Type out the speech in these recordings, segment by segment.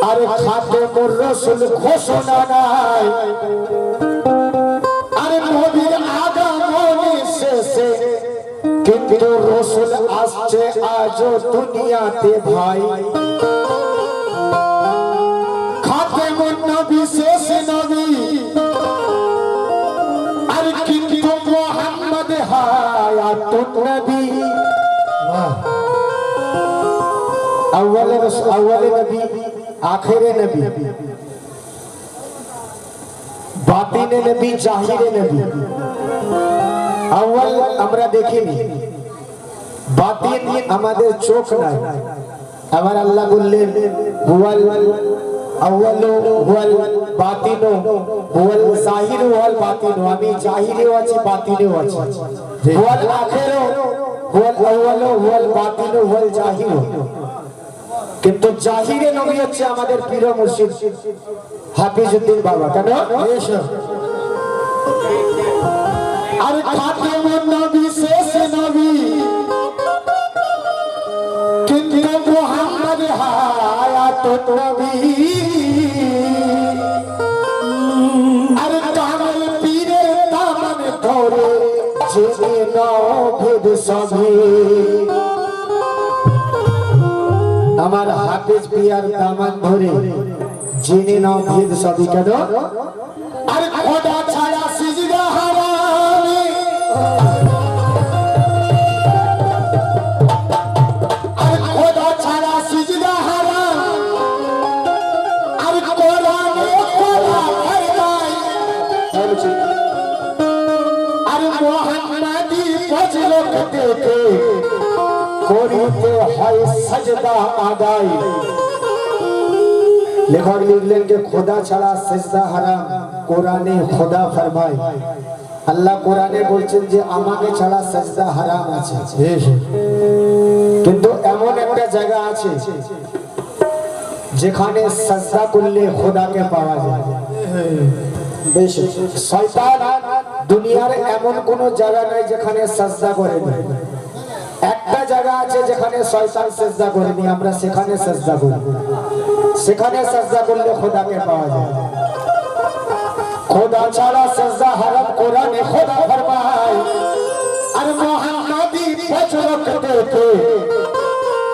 আরে খাতেমুর রাসূল ঘোষণা নাই আরে নবীর আগমনী শেষে কিন্তু রাসূল আসছে আজ দুনিয়াতে ভাই খাতেমুন নবী শেষ নবী আরে কিন্তু মুহাম্মদ হায়াতুন নবী अव्वल नबी आखिर नबी बातिन नबी जाहिर नबी अव्वल আমরা দেখিনি বাতিন আমাদের চোখ নাই আবার আল্লাহ বললেন হুয়াল আউয়ালু হুয়াল বাতিনু হুয়াল জাহিরু হুয়াল বাতিনু আমি জাহিরেও আছি বাতিনেও আছি হুয়াল আখিরু হুয়াল আউয়ালু হুয়াল বাতিনু হুয়াল জাহিরু কিন্তু জাহিরে নবী হচ্ছে আমাদের পীর মুর্শিদ হাফিজউদ্দিন বাবা কেন আর খাতেমুন নবী শেষ নবী কিন্তু মুহাম্মদ হায়াতুন নবী আর কামেল পীরের দামান ধরে জেনে নাও ভেদ সবই আমার হাফেজ পিয়ার দামান ধরে জেনে নাও ভেদ সবই কেন আর খোদা ছাড়া সিজদা হারাম আর খোদা ছাড়া সিজদা হারাম আর কোরআনে খোদা ফরমায় আর মুহাম্মাদি ফজলক দেখে করিতে হয় সাজদা আদায় লেখক লিখলেন যে খোদা ছাড়া সিজদা হারাম কোরআনে খোদা ফরমায় আল্লাহ কোরআনে বলছেন যে আমাকে ছাড়া সিজদা হারাম আছে কিন্তু এমন একটা জায়গা আছে যেখানে সিজদা করলে খোদাকে পাওয়া যায় বেশ শয়তান দুনিয়ার এমন কোন জায়গা নাই যেখানে সিজদা করে না একটা জায়গা আছে যেখানে শয়তান সিজদা করেনি আমরা সেখানে সিজদা করি সেখানে সিজদা করলে খোদাকে পাওয়া যায় খোদা ছাড়া সিজদা হারাম কোরআনে খোদা ফরমায় আর মুহাম্মাদি ফজলক দেখে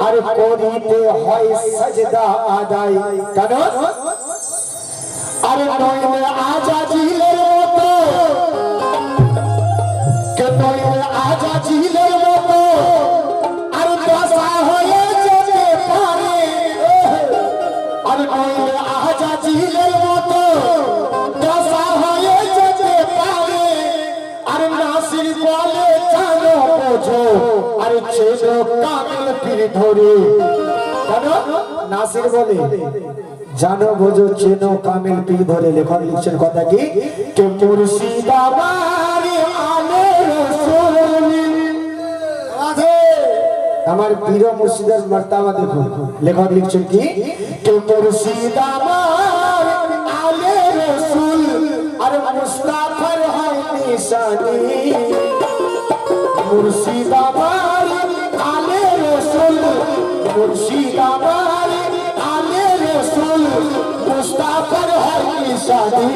আর করিতে হয় সাজদা আদায় কেন আর নইলে আজাজিলের মতো কেন নইলে আজাজিলের মতো আর দশা হয়ে যেতে পারে আর নইলে আজাজিলের মতো দশা হয়ে যেতে পারে আর নাসির বলে জানো বোঝো আর চেনো কামেল পীর ধরে কেন নাসির বলে জানো বোঝো চেনো কামেল পীর ধরে লেখক লিখছেন কথা কি কে মুর্শিদ আমার আলে রাসূল আমার পীর মুর্শিদের মর্তবা দেখুন লেখক লিখছেন কি কে মুর্শিদ আমার আলে রাসূল আর মুস্তাফার হয় নিশানি মুর্শিদ আমার আলে রাসূল মুর্শিদ আমার আলে রাসূল মুস্তাফার হয় নিশানি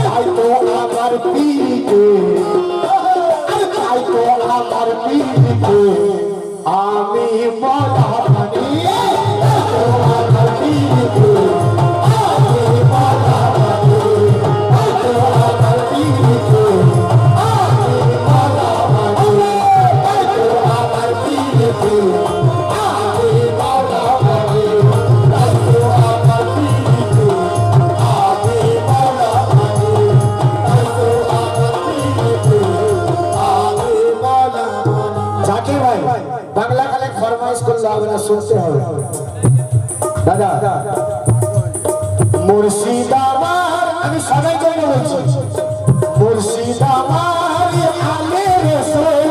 তাই তো আমার পীরকে তাই তো আমার পীরকে আমি মওলা মানি আমার পীরকে আমি মওলা মানি আমার পীরকে আমি মওলা মানি আমার পীরকে আমি মওলা মানি আমার পীরকে আমি মওলা মানি জাকির ভাই বাংলা গানে ফরমাইশ করলে হবে না শুনতে হবে দাদা মুর্শিদ আমার আমি সবাই জন্য বলছি মুর্শিদ আমার আলে রাসূল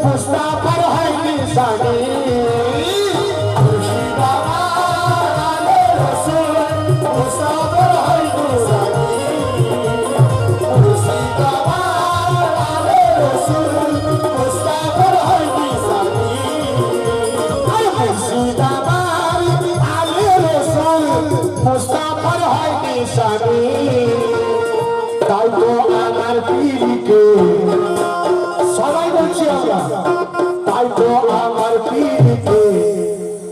মুস্তাফার হয় নিশানি মুর্শিদ আমার আলে রাসূল মুস্তাফার হয় নিশানি মুর্শিদ আমার আলে রাসূল মুস্তাফার হয় নিশানি মুর্শিদ আমার আলে রাসূল মুস্তাফার হয় নিশানি তাই তো আমার পীরকে সবাই বলছি আমরা তাই তো আমার পীরকে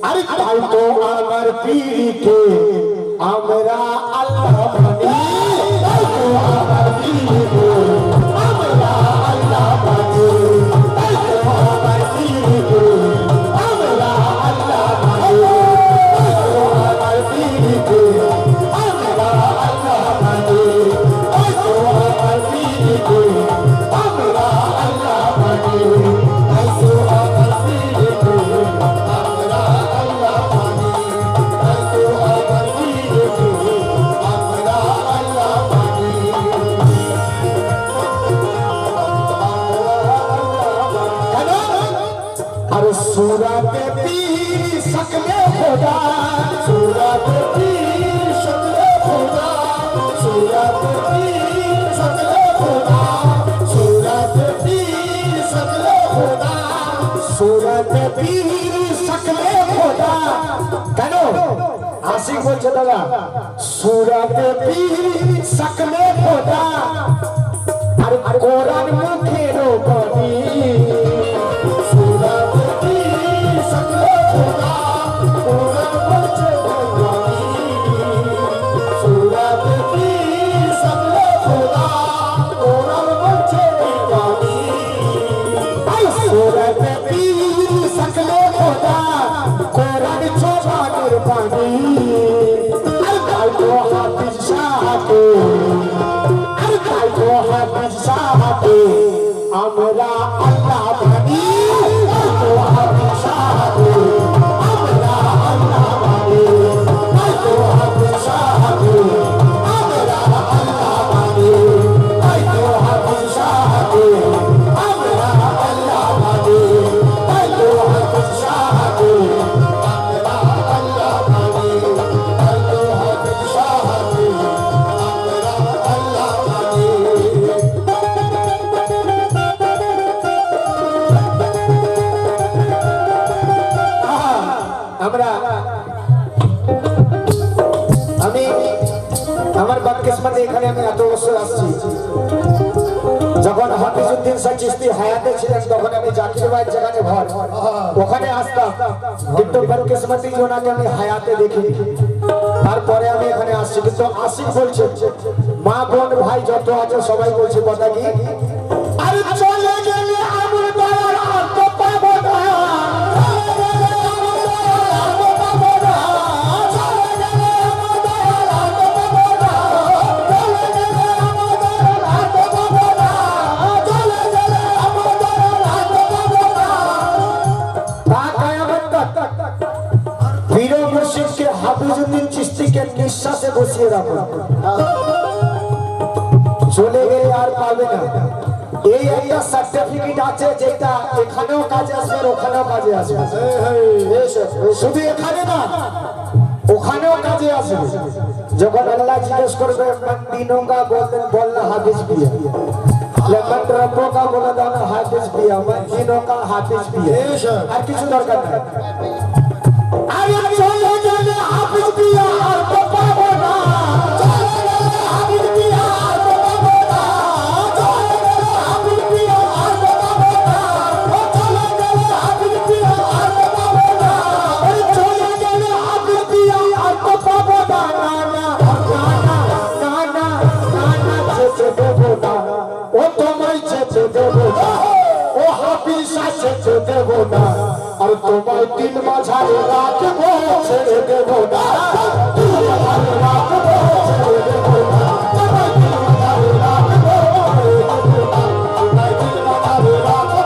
আরে তাই তো আমার পীরকে আমরা আল্লাহ মানি তাই তো আমার পীরকে আমরা আল্লাহ মানি তাই তো আমার পীরকে আমরা আল্লাহ মানি তাই তো আমার পীরকে আমরা আল্লাহ মানি তাই তো আমার পীরকে আমরা আল্লাহ মানি তাই তো আমার পীরকে আমরা আল্লাহ মানি তাই তো আমার পীরকে আমরা আল্লাহ মানি अरे सूरत पीर सकले खुदा सूरत पीर सकले खुदा सूरत पीर सकले खुदा सूरत पीर सकले खुदा सूरत पीर सकले खुदा কেন আশিক বলছে দাদা सूरत पीर सकले खुदा আর কোরআন মুখের বাণী सूरत पीर सकले खुदा कोरआन बचे बानी सूरत पीर सकले खुदा कोरआन बचे बानी सूरत पीर सकले खुदा कोरआन चौबागर बानी अरे तो हाफिज शाह के अरे तो हाफिज शाह के আমরা আল্লাহ মানি তো হাফিজ শাহ কে আমরা আল্লাহ মানি তো হাফিজ শাহ কে আমরা আল্লাহ মানি তো হাফিজ শাহ কে আমরা আল্লাহ মানি তো হাফিজ শাহ কে আমরা আল্লাহ মানি তো হাফিজ শাহ কে আমরা আল্লাহ মানি আমরা আমি আমার বদকিসমতে এখানে আমি এত বছর আসছি যখন হাফিজউদ্দিন শাহ চিশতি হায়াতে ছিলেন তখন আমি জাকির ভাই যেখানে ঘর ওখানে আসতাম কিন্তু বদকিসমতি ওনাকে আমি হায়াতে দেখিনি তারপরে আমি এখানে আসছি কিন্তু আশিক বলছে মা বোন ভাই যত আছে সবাই বলছে কথা কি আরে চলে গেলে আমার দয়ার আর তো পাবো না হাফিজউদ্দিন চিশতিকে নিঃশ্বাসে বসিয়ে রাখো চলে গেলে আর পাবে না এই একটা সার্টিফিকেট আছে যেটা এখানেও কাজে আসবে আর ওখানেও কাজে আসবে শুধু এখানে না ওখানেও কাজে আসবে যখন আল্লাহ জিজ্ঞেস করবে দিনों का बोलना हाफिज किया लेकिन रब्बों का बोला दाना हाफिज किया मैं दिनों का हाफिज किया আর কিছু দরকার নাই আরে চলে গেলে হাফিজ কিয়া আর তো পাবো না চলে গেলে হাফিজ কিয়া আর তো পাবো না চলে গেলে হাফিজ কিয়া আর তো পাবো না ও চলে গেলে হাফিজ কিয়া আর তো পাবো না আরে চলে গেলে হাফিজ কিয়া আর তো পাবো না না না না না না না যেতে দেবো না ও তোমায় যেতে দেবো না ও হাফিজ শাহ যেতে দেবো না আর তোমায় দিন মাঝারে রাখবো ছেড়ে দেবো না দিন মাঝারে রাখবো ছেড়ে দেবো না তোমায় দিন মাঝারে রাখবো তোমায় দিন মাঝারে রাখবো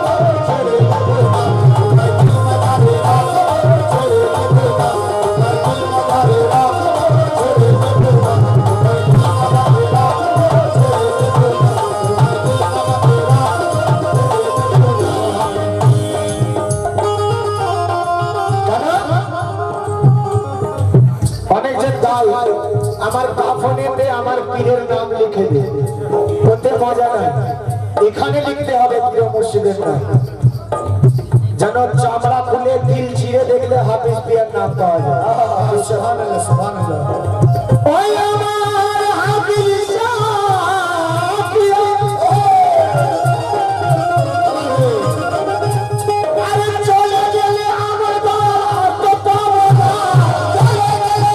ছেড়ে দেবো না তোমায় দিন মাঝারে রাখবো ছেড়ে দেবো না তোমায় দিন মাঝারে রাখবো ছেড়ে দেবো না তোমায় দিন মাঝারে রাখবো ছেড়ে দেবো না তোমায় দিন মাঝারে অনেক যে দাল আমার কাফনেতে আমার পীরের নাম লিখে দে ওতে মজা নাই এখানে লিখতে হবে প্রিয় মুর্শিদের নাম যেন চামড়া খুলে দিল ছিঁড়ে দেখলে হাফিজ পিয়ার নাম পাওয়া যায় সুবহানাল্লাহ সুবহানাল্লাহ ওই আমার হাবিব আরে চলে গেলে আমার বাপ তো পাবো না, চলে গেলে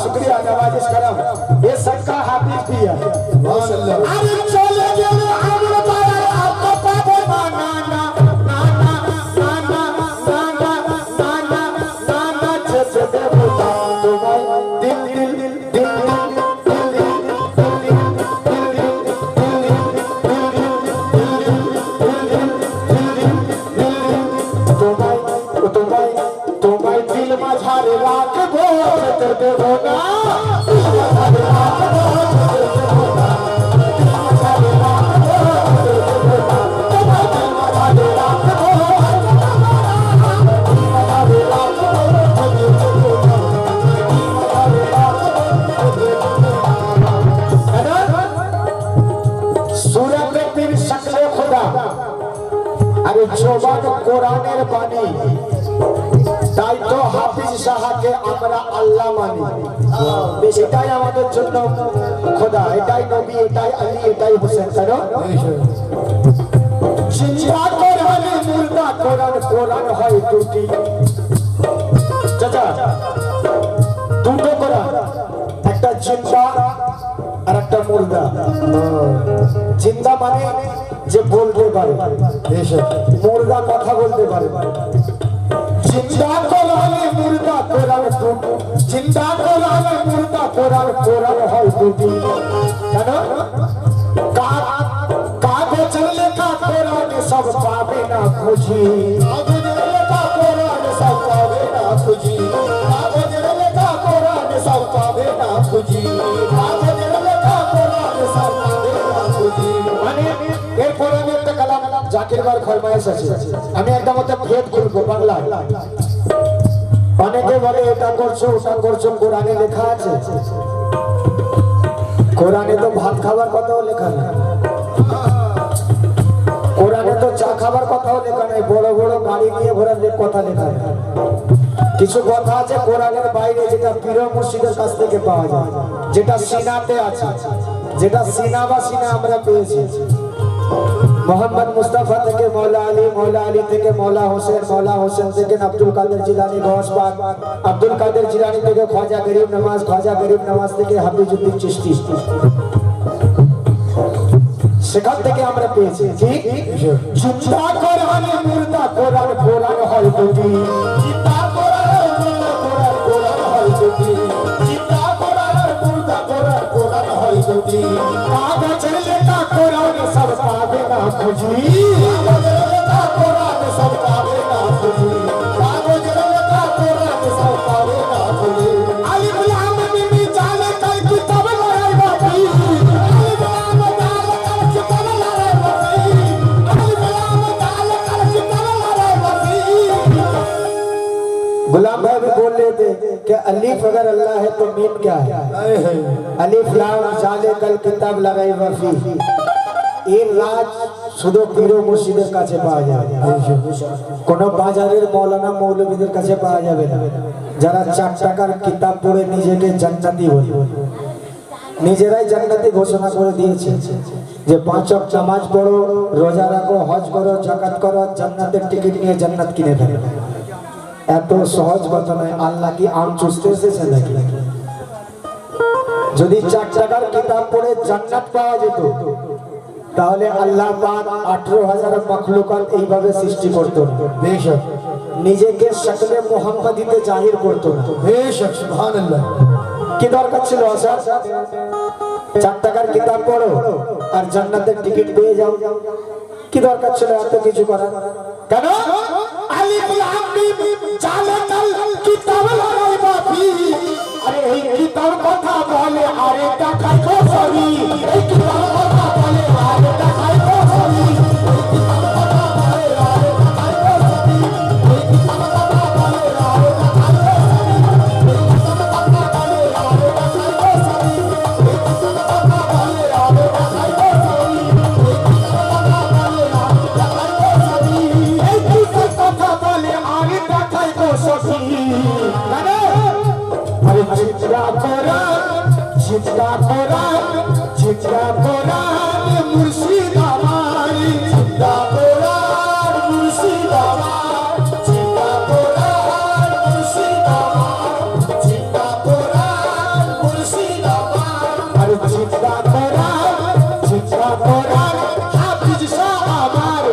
शुक्रिया नवाजिश करम ये सबका हाफिज भी है अरे चले गेले हमरो बाबा आपको पाबो ना ना ना ना ना ना ना ना ना ना ना जैसे देवता तुम्हारे दिल दिल दिल तुम्हारे दिल माझारे राखबो करते होगा सूरत पीर शक्ल खुदा अरे जोबान কোরআনের বাণী তাই তো হাফিজ সাহাকে আমরা আল্লাহ মানি এটাই আমাদের জন্য খোদা এটাই নবী এটাই আলী এটাই হোসেন কেন জিন্দা কোরআন মুর্দা কোরআন কোরআন হয় দুটি চাচা দুটো কোরআন একটা জিন্দা আর একটা মুর্দা জিন্দা মানে যে বলতে পারে মুর্দা কথা বলতে পারে जिंदा कोरआन मुर्दा कोरआन टूट जिंदा कोरआन मुर्दा कोरआन कोरआन হয় দুটি কেন কাগজ লেখা কোরআন সব পাবে না খুঁজি কাগজ লেখা কোরআন সব পাবে না খুঁজি কাগজ লেখা কোরআন সব পাবে না খুঁজি কাগজ লেখা কোরআন সব পাবে না খুঁজি মানে এই কোরআনের একটা কালাম জাকির ভাই ফরমায়েশ আছে আমি একদম ওটা ফেদ করব বাংলা অনেকে বলে এটা করছো ওটা করছো কোরআনে লেখা আছে কোরআনে তো ভাত খাবার কথাও লেখা নেই কোরআনে তো চা খাবার কথাও লেখা নেই বড় বড় গাড়ি নিয়ে ঘোরার কথা লেখা নেই কিছু কথা আছে কোরআনের বাইরে যেটা পীর মুর্শিদের কাছ থেকে পাওয়া যায় যেটা সিনাতে আছে যেটা সিনা বা সিনা আমরা পেয়েছি मोहम्मद मुस्तफा থেকে मौला अली থেকে मौला हुसैन থেকে अब्दुल कादिर जिलानी गौस पाक अब्दुल कादिर जिलानी থেকে ख्वाजा गरीब नवाज থেকে হাফিজউদ্দিন চিশতি সেখান থেকে আমরা পেয়েছি ঠিক জিন্দা কোরআন মুর্দা কোরআন কোরআন হয় দুটি জিন্দা কোরআন মুর্দা কোরআন হয় দুটি জিন্দা কোরআন মুর্দা কোরআন কোরআন হয় দুটি কাগজ লেখা কোরআন সব পাবে না খুঁজি কাগজ লেখা কোরআন সব পাবে না খুঁজি কাগজ লেখা কোরআন সব পাবে না খুঁজি আলিফ লাম মিম জালে কাল কিতাব লড়াই বাকি আলিফ লাম জালে কাল কিতাব লড়াই বাকি আলিফ লাম জালে কাল কিতাব লড়াই বাকি गुलाम भाई भी बोल रहे थे कि अलीफ अगर अल्लाह है तो मीम क्या है अलीफ लाम जाले कल किताब लगाई वफी এই রাজ শুধু পীর মুর্শিদের কাছে পাওয়া যায় কোন বাজারের মাওলানা মৌলবীদের কাছে পাওয়া যাবে না যারা 4 টাকার কিতাব পড়ে নিজেকে জান্নাতি বলে নিজেরাই জান্নাতি ঘোষণা করে দিয়েছে যে 5 ওয়াক্ত নামাজ পড়ো রোজা রাখো হজ করো যাকাত করো জান্নাতের টিকিট নিয়ে জান্নাত কিনে ফেলো এত সহজ কথা নয় আল্লাহ কি আম চুষতে এসেছে নাকি যদি 4 টাকার কিতাব পড়ে জান্নাত পাওয়া যেত তাহলে আল্লাহ পাক 18000 মাখলুকাত এইভাবে সৃষ্টি করত বেশক নিজেকে শক্লে মুহাম্মাদিতে জাহির করত বেশক সুবহানাল্লাহ কি দরকার ছিল আসার 4 টাকার কিতাব পড়ো আর জান্নাতের টিকিট পেয়ে যাও কি দরকার ছিল এত কিছু করার কেন আলিফ লাম মিম জালে কাল কিতাব লড়াই বাকি আরে এই কিতাব কথা বলে আরে টাকাই খসরি এই কিতাব কথা বলে আরে টাকাই খসরি এই কিতাব কথা বলে আরে টাকাই খসরি এই কিতাব কথা বলে আরে টাকাই খসরি এই কিতাব কথা বলে আরে টাকাই খসরি এই কিতাব কথা বলে আরে টাকাই খসরি এই কিতাব জিন্দা কোরআন মুর্শিদাবাদ জিন্দা কোরআন মুর্শিদাবাদ জিন্দা কোরআন মুর্শিদাবাদ জিন্দা কোরআন মুর্শিদাবাদ আরে জিন্দা কোরআন হাফিজ সাহাবার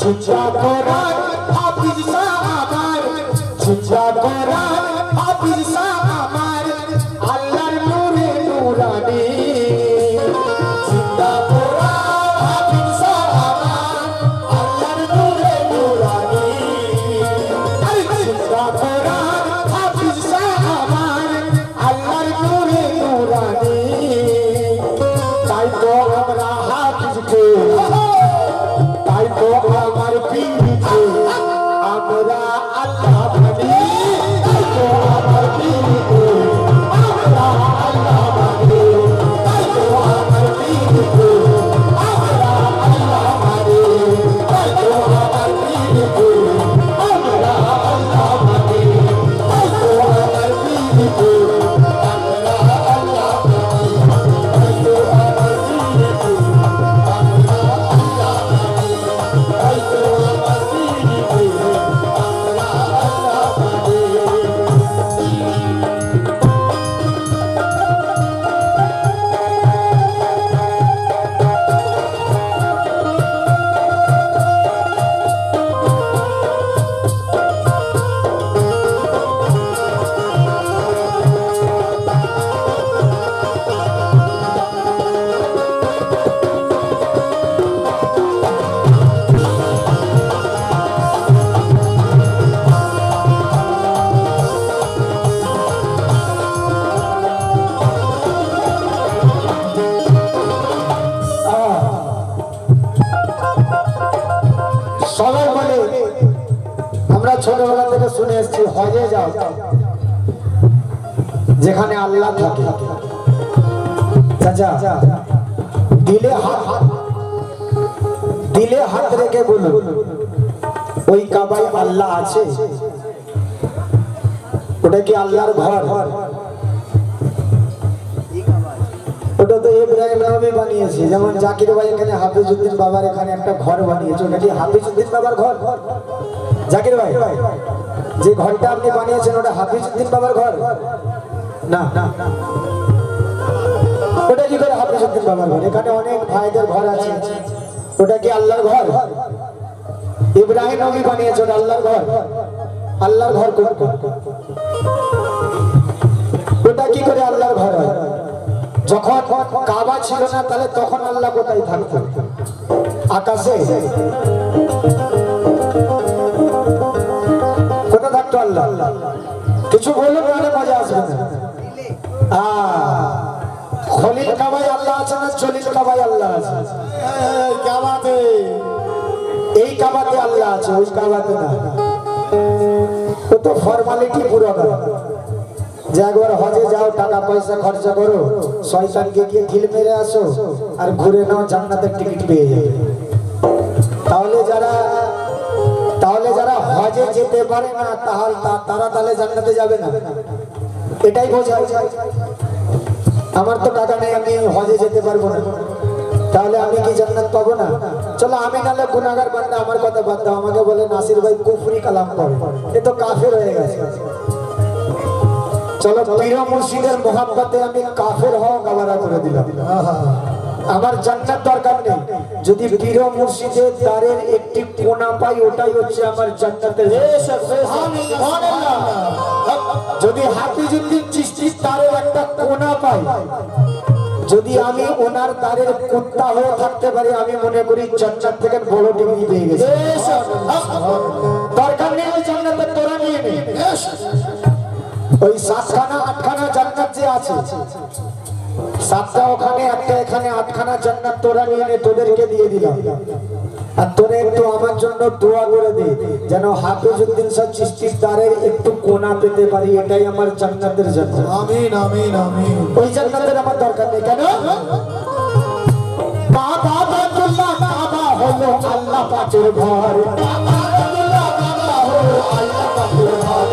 জিন্দা কোরআন হাফিজ সাহাবার জিন্দা কোরআন হাফিজ সাহাবার আল্লাহর নূরে নূরানি জিন্দা কোরআন হাফিজ সাহাবার আল্লাহর নূরে নূরানি আরে জিন্দা কোরআন হাফিজ সাহাবার আল্লাহর নূরে নূরানি তাই তো আমরা হাফিজকে তাই তো আমার পীরকে আমরা আল্লাহ বলি তাই তো আমার পীরকে আমরা আল্লাহ বলি তাই তো আমার পীরকে আমরা আল্লাহ বলি তাই তো আমার পীরকে আমরা আল্লাহ বলি তাই তো আমার পীরকে আমরা আল্লাহ বলি তাই তো আমার পীরকে সবাই বলে আমরা ছোটবেলা থেকে শুনে এসেছি হজে যাও যেখানে আল্লাহ থাকে চাচা দিলে হাত রেখে বলুন ওই কাবায় আল্লাহ আছে ওটা কি আল্লাহর ঘর ওটা তো ইব্রাহিম নবী বানিয়েছে যেমন জাকির ভাই এখানে হাফিজউদ্দিন বাবার এখানে একটা ঘর বানিয়েছে ওটা কি হাফিজউদ্দিন বাবার ঘর জাকির ভাই যে ঘরটা আপনি বানিয়েছেন ওটা হাফিজউদ্দিন বাবার ঘর না ওটা কি করে হাফিজউদ্দিন বাবার ঘর এখানে অনেক ভাইদের ঘর আছে ওটা কি আল্লাহর ঘর ইব্রাহিম নবী বানিয়েছে ওটা আল্লাহর ঘর আল্লাহর ঘর ওটা কি করে আল্লাহর ঘর হয় যখন কাবা ছিল না তাহলে তখন আল্লাহ কোথায় থাকতেন আকাশে কোথায় থাকতো আল্লাহ কিছু বলুন মানে মজা আসবে না খলিল কাবায় আল্লাহ আছে না চলিল কাবায় আল্লাহ আছে কাবাতে এই কাবাতে আল্লাহ আছে ওই কাবাতে না ও তো ফর্মালিটি পুরো করে যে একবার হজে যাও টাকা পয়সা খরচা করো শয়তানকে গিয়ে ঢিল মেরে আসো আর ঘুরে নাও জান্নাতের টিকিট পেয়ে যাবে তাহলে যারা হজে যেতে পারে না তারা তাহলে জান্নাতে যাবে না এটাই বোঝায় আমার তো টাকা নেই আমি হজে যেতে পারবো না তাহলে আমি কি জান্নাত পাবো না চলো আমি নালে গুনাহগার বান্দা আমার কথা বাদ দাও আমাকে বলে নাসির ভাই কুফরি কালাম পড়ে এ তো কাফের হয়ে গেছে চলো পীর মুর্শিদের মোহাব্বতে আমি কাফের হওয়া গাওয়ারা করে দিলাম আমার জান্নাত দরকার নেই যদি পীর মুর্শিদের দ্বারের একটি কোণা পাই ওটাই হচ্ছে আমার জান্নাতের সুবহানাল্লাহ যদি হাফিজউদ্দিন চিশতির দ্বারের একটা কোণা পাই যদি আমি ওনার দ্বারের কুত্তা হয়ে থাকতে পারি আমি মনে করি জান্নাত থেকে বড় ডিগ্রি পেয়ে গেছি দরকার নেই জান্নাতের তোরা নিয়ে নে ওই 7খানা 8খানা জান্নাত যে আছে 7টা ওখানে একটা এখানে 8খানা জান্নাত তোরা নিয়ে নে তোদেরকে দিয়ে দিলাম আর তোরা একটু আমার জন্য দোয়া করে দে যেন হাফিজউদ্দিন শাহ চিশতির দ্বারের একটু কোণা পেতে পারি এটাই আমার জান্নাতের জন্য আমিন আমিন আমিন ওই জান্নাতের আমার দরকার নেই কেন কাবা বাইতুল্লাহ কাবা হলো আল্লাহ পাকের ঘর কাবা বাইতুল্লাহ কাবা হলো আল্লাহ পাকের ঘর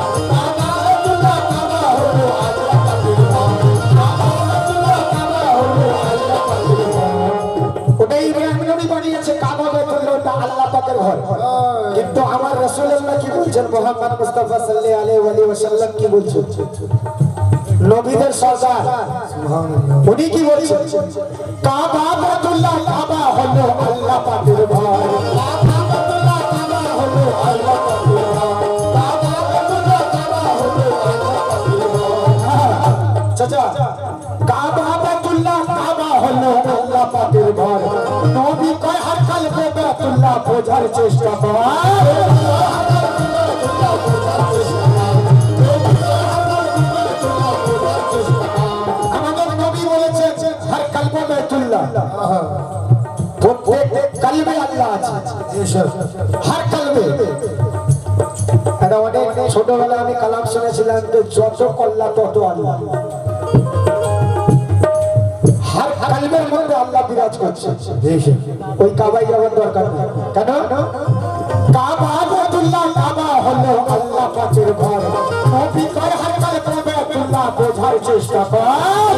পাপের ঘর। কিন্তু আমার রাসূলুল্লাহ কি বলছেন, মুহাম্মদ মুস্তাফা সাল্লাল্লাহু আলাইহি ওয়াসাল্লাম কি বলছেন, নবীদের সরদার সুবহানাল্লাহ, উনি কি বলছেন, কাবা বাইতুল্লাহ, কাবা হলো আল্লাহ পাকের ঘর, কাবা বাইতুল্লাহ, কাবা হলো আল্লাহ পাকের ঘর, কাবা বাইতুল্লাহ, কাবা হলো আল্লাহ পাকের ঘর। চাচা, কাবা বাইতুল্লাহ, কাবা হলো আল্লাহ পাকের ঘর। নবী কয় হর কলবে বাইতুল্লাহ বোঝার চেষ্টা কর, আমাদের নবী বলেছে হর কলবে বাইতুল্লাহ, প্রত্যেক কলবে আল্লাহ আছে, হর কলবে। এটা অনেক ছোটবেলায় আমি কালাম শুনেছিলাম, তো যত কল্লা তত আল্লাহ, হর কলবের মধ্যে আল্লাহ বিরাজ করছে। ওই কাবায় যাওয়ার দরকার নেই, কেন, কাবা বাইতুল্লাহ, কাবা হলো আল্লাহ পাকের ঘর। নবী কয় হর কলবে বাইতুল্লাহ বোঝার চেষ্টা কর,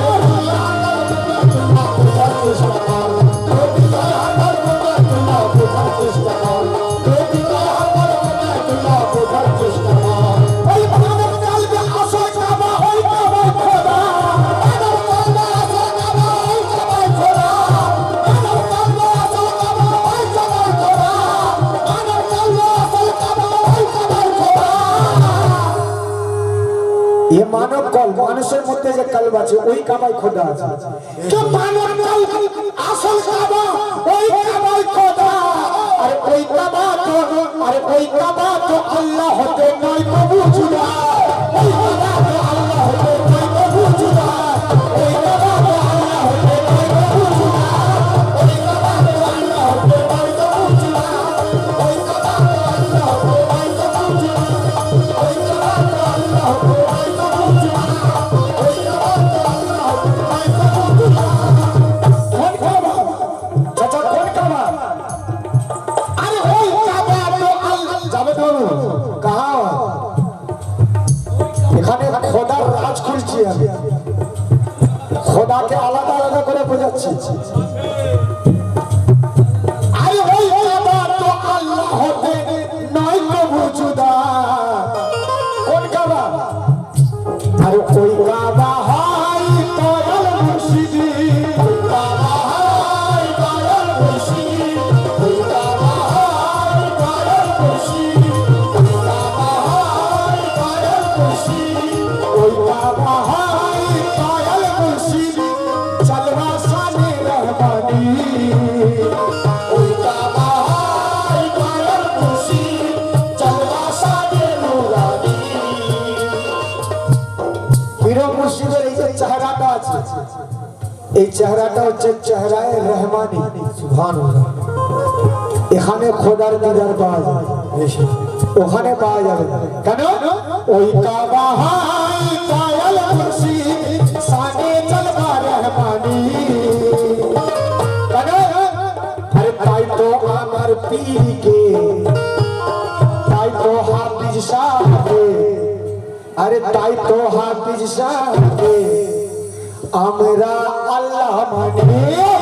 ये मानव कल মানুষের মধ্যে যে কলব আছে ওই কাবাই খোদা আছে, যে মানব কল আসল কাবা ওই কাবাই খোদা। আর ওই কাবা তো আল্লাহ হতে নয় কবু জুদা, ওই কাবা তো আল্লাহ হতে নয় কবু জুদা, ওই কাবা তো আল্লাহ হতে নয় কবু জুদা, ওই কাবা তো আল্লাহ হতে নয় কবু জুদা, ওই কাবা তো আল্লাহ হতে নয় কবু জুদা, ওই কাবা তো আল্লাহ হতে খোদার রাজ খুলছি আমি, খোদাকে আলাদা আলাদা করে বোঝাচ্ছি। আরে ওই কাবা তো আল্লাহ হতে নয় কবু জুদা, কোন কাবা, আরে ওই কাবা হয় দয়াল মুর্শিদি, ওই কাবা হয় দয়াল মুর্শিদি, ওই কাবা হয় দয়াল মুর্শিদি, ওই কাবা হয় দয়াল মুর্শিদি, ওই কাবা হয় দয়াল মুর্শিদি, চলবা শানে রহমানি, ওই কাবা হয় দয়াল মুর্শিদি, চলবা শানে নুরানি। পীর মুর্শিদের এই যে চেহারাটা আছে, এই চেহারাটা হচ্ছে চেহারায় রহমানি, সুবহানাল্লাহ। এখানে খোদার দিদার পাওয়া যায়, ওখানে পাওয়া যাবে না, কেন, ওই কাবা হয় দয়াল মুর্শিদ, শানে চলবা রহমানি, কেন, আরে তাই তো আমার পীরকে, তাই তো হাফিজ সাহেবকে, আরে তাই তো হাফিজ সাহেবকে আমরা আল্লাহ মানে,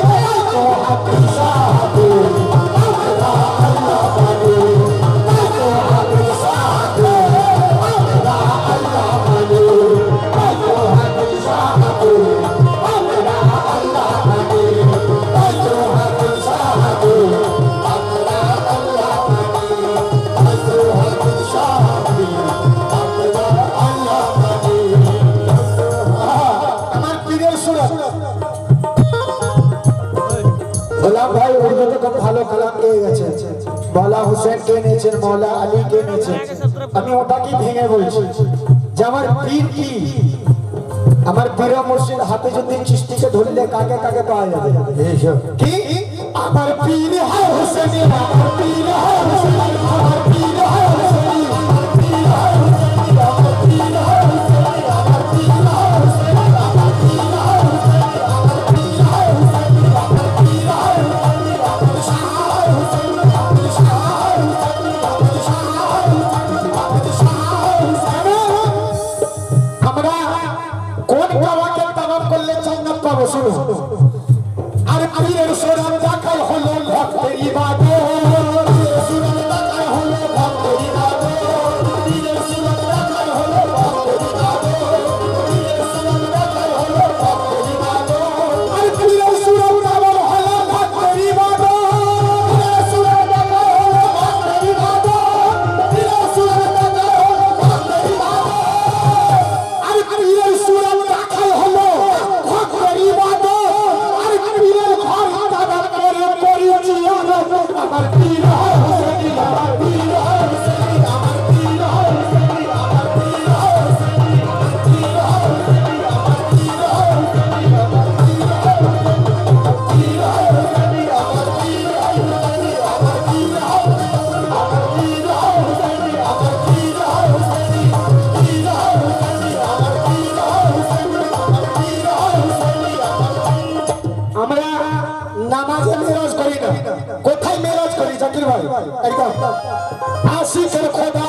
তাই তো হাফিজ সাহেবকে আমরা আল্লাহ মানে, তাই তো হাফিজ সাহেবকে আমরা আল্লাহ মানে, তাই তো হাফিজ সাহেবকে আমরা আল্লাহ মানে, তাই তো হাফিজ সাহেবকে আমরা আল্লাহ মানে, তাই তো হাফিজ সাহেবকে আমরা আল্লাহ মানে। আমার পীরের সুরত গোলাম ভাই উর্দু তো খুব ভালো কালাম গেয়ে গেছে, মৌলা হুসেন কে নিয়েছেন, মৌলা আলী কে নিয়েছেন, আমি ওটাকে ভেঙে বলছি যে আমার পীর কি, আমার পীর মুর্শিদ হাফিজউদ্দিন চিশতিকে ধরলে কাকে কাকে পাওয়া যাবে, কি আমার পীর হয় হুসেন, আমার পীর হয় হুসেন, আমার পীর হয় হুসেন, আমার পীর হয় হুসেন, আমার পীর হয় হুসেন, আমার পীর হয় হুসেন, আমার পীর হয় হুসেন, আমার পীর হয় হুসেন, আমার পীর হয় হুসেন, আমার শাহ হয় হুসেন, আমার শাহ হয় হুসেন, আমার শাহ হয় হুসেন, আমার শাহ হয় হুসেন। আমরা কোন কাবাকে তাওয়াফ করলে জান্নাত পাবো, শুনো, আর পীরের সুরত দেখাই হলো ভক্তের ইবাদত, নামাজে মেরাজ করি না, কোথায় মেরাজ করি জাকির ভাই? একদম আশিকের খোদা